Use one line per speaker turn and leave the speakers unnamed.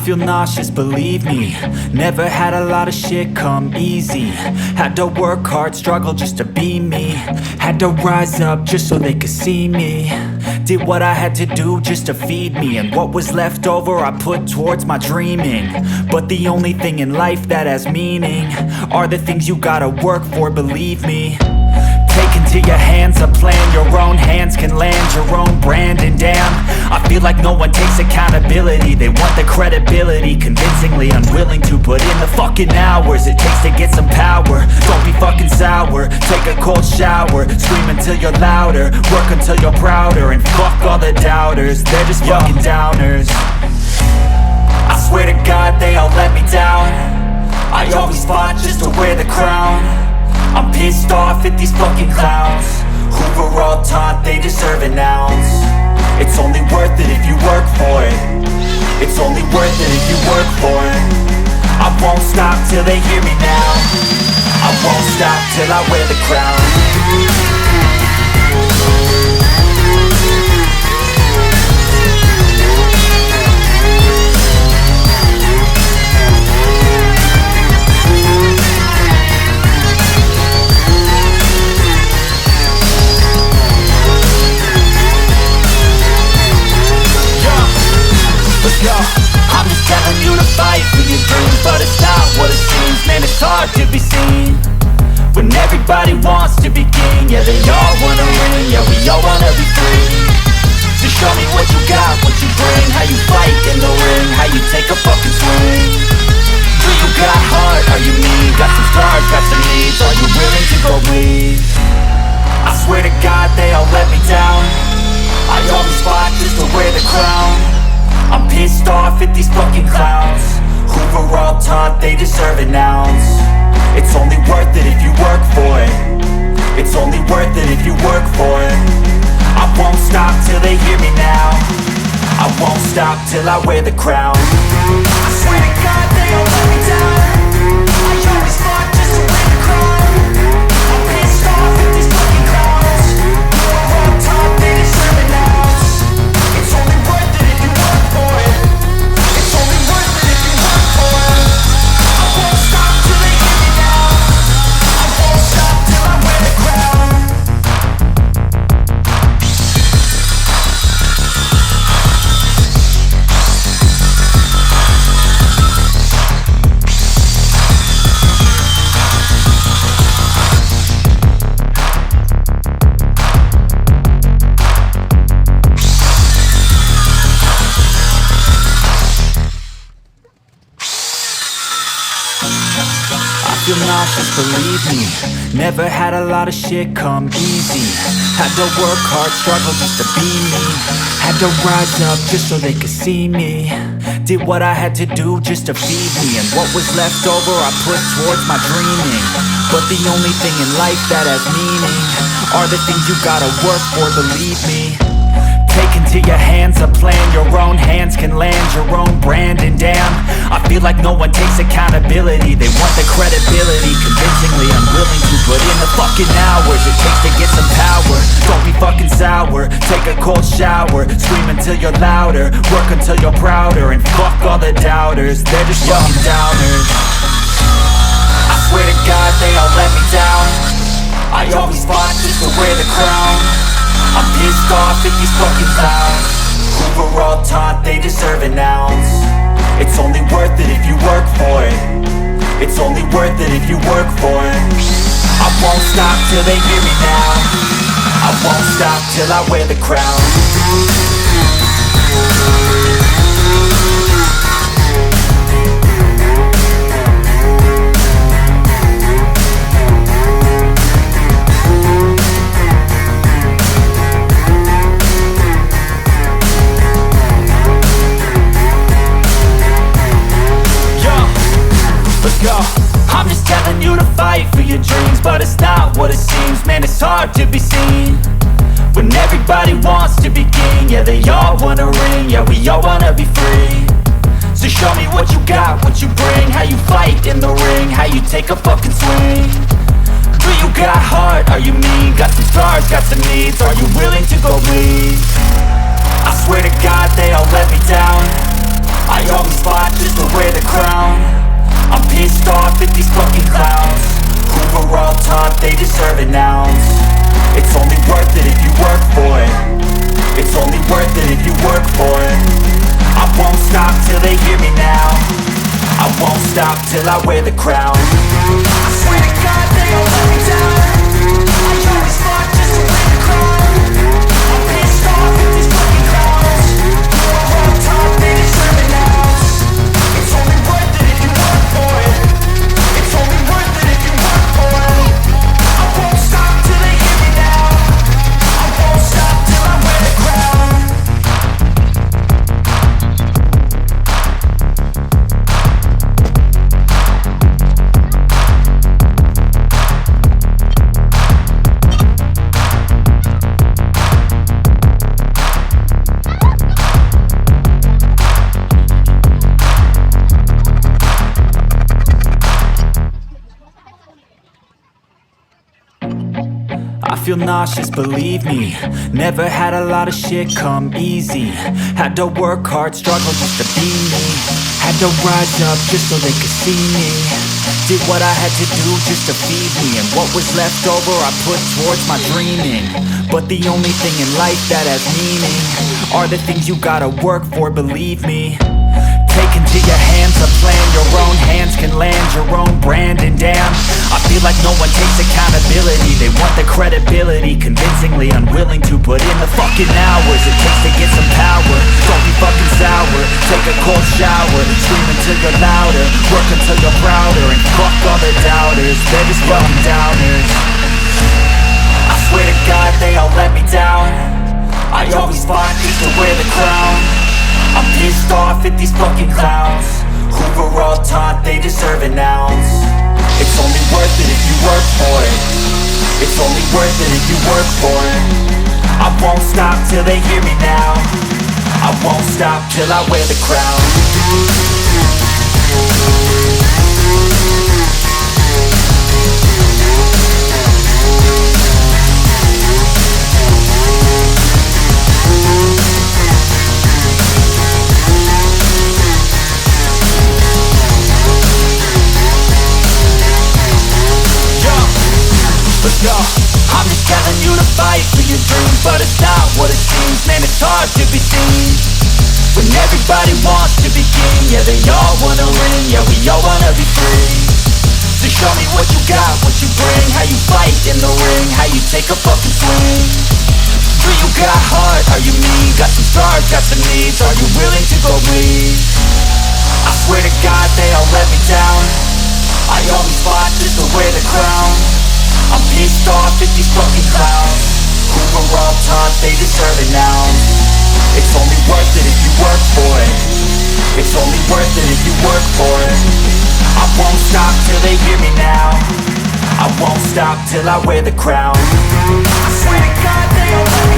feel nauseous, believe me. Never had a lot of shit come easy. Had to work hard, struggle just to be me. Had to rise up just so they could see me. Did what I had to do just to feed me. And what was left over I put towards my dreaming. But the only thing in life that has meaning are the things you gotta work for, believe me. Take into your hands a plan, your own hands can land your own brand. And damn, I feel like no one takes accountability. They want the credibility, convincingly unwilling to put in the fucking hours it takes to get some power. Don't be fucking sour, take a cold shower. Scream until you're louder, work until you're prouder. And fuck all the doubters, they're just fucking downers. I swear to God they all let me down. I always fought just to wear the crown. I'm pissed off at these fucking clowns who were all taught they deserve an ounce. It's only worth it if you work for it. It's only worth it if you work for it. I won't stop till they hear me now. I won't stop till I wear the crown. I'm just telling you to fight for your dreams, but it's not what it seems. Man, it's hard to be seen when everybody wants to be king. Yeah, they all wanna ring, yeah, we all wanna be free. So show me what you got, what you bring, how you fight in the ring, how you take a fucking swing. Do you got heart, are you mean? Got some scars, got some needs, are you willing to go bleed? I swear to God they all let me down. I always fought just to wear the crown. I'm pissed off at these fucking clowns who were all taught they deserve an ounce. It's only worth it if you work for it. It's only worth it if you work for it. I won't stop till they hear me now. I won't stop till I wear the crown. I swear to God they all let me down. I always fought just to wear the crown. I'm pissed off at these fucking clowns who were all taught they deserve an ounce. It's only worth it if you work for it. It's only worth it if you work for it. I won't stop till they hear me now. I won't stop till I wear the crown. Feel nauseous, believe me. Never had a lot of shit come easy. Had to work hard, struggle just to be me. Had to rise up just so they could see me. Did what I had to do just to feed me. And what was left over I put towards my dreaming. But the only thing in life that has meaning are the things you gotta work for, believe me. Take into your hands a plan, your own hands can land your own brand. And damn, I feel like no one takes accountability. They want the credibility, convincingly unwilling to put in the fucking hours it takes to get some power. Don't be fucking sour, take a cold shower. Scream until you're louder, work until you're prouder. And fuck all the doubters, they're just fucking downers. I swear to God they all let me down. I always fought just to wear the crown. I'm pissed off at these fucking clowns who were all taught they deserve an ounce. It's only worth it if you work for it. It's only worth it if you work for it. I won't stop till they hear me now. I won't stop till I wear the crown. I'm just telling you to fight for your dreams, but it's not what it seems. Man, it's hard to be seen when everybody wants to be king. Yeah, they all wanna ring, yeah, we all wanna be free. So show me what you got, what you bring, how you fight in the ring, how you take a fucking swing. Do you got heart, are you mean? Got some scars, got some needs, are you willing to go bleed? I swear to God they all let me down. I always fought just to wear the crown. I'm pissed off at these fucking clowns who were all taught they deserve an ounce. It's only worth it if you work for it. It's only worth it if you work for it. I won't stop till they hear me now. I won't stop till I wear the crown. I swear to God they all let me down. I always fought just to wear the crown. I'm pissed off at these fucking clowns who are all taught they deserve an ounce. It's only worth it if you work for it. It's only worth it if you work for it. I won't stop till they hear me now. I won't stop till I wear the crown. I feel nauseous, believe me. Never had a lot of shit come easy. Had to work hard, struggle just to be me. Had to rise up just so they could see me. Did what I had to do just to feed me. And what was left over I put towards my dreaming. But the only thing in life that has meaning are the things you gotta work for, believe me. Take into your hands a plan, your own hands can land your own brand. And damn, I feel like no one takes accountability. They want the credibility, convincingly unwilling to put in the fucking hours it takes to get some power. Don't be fucking sour, take a cold shower. Scream until you're louder, work until you're prouder. And fuck all the doubters, they're just fucking downers. I swear to God they all let me down. I always fought just to wear the crown. I'm pissed off at these fucking clowns who were all taught they deserve an ounce. It's only worth it if you work for it. It's only worth it if you work for it. I won't stop till they hear me now. I won't stop till I wear the crown. Yo, I'm just telling you to fight for your dreams, but it's not what it seems. Man, it's hard to be seen when everybody wants to be king. Yeah, they all wanna win, yeah, we all wanna be free. So show me what you got, what you bring, how you fight in the ring, how you take a fucking swing. Do you got heart, are you mean? Got some scars, got some needs, are you willing to go bleed? I swear to God they all let me down. I always fought just to wear the crown. I'm pissed off at these fucking clowns who were all taught they deserve it now. It's only worth it if you work for it. It's only worth it if you work for it. I won't stop till they hear me now. I won't stop till I wear the crown. I swear to God they all let me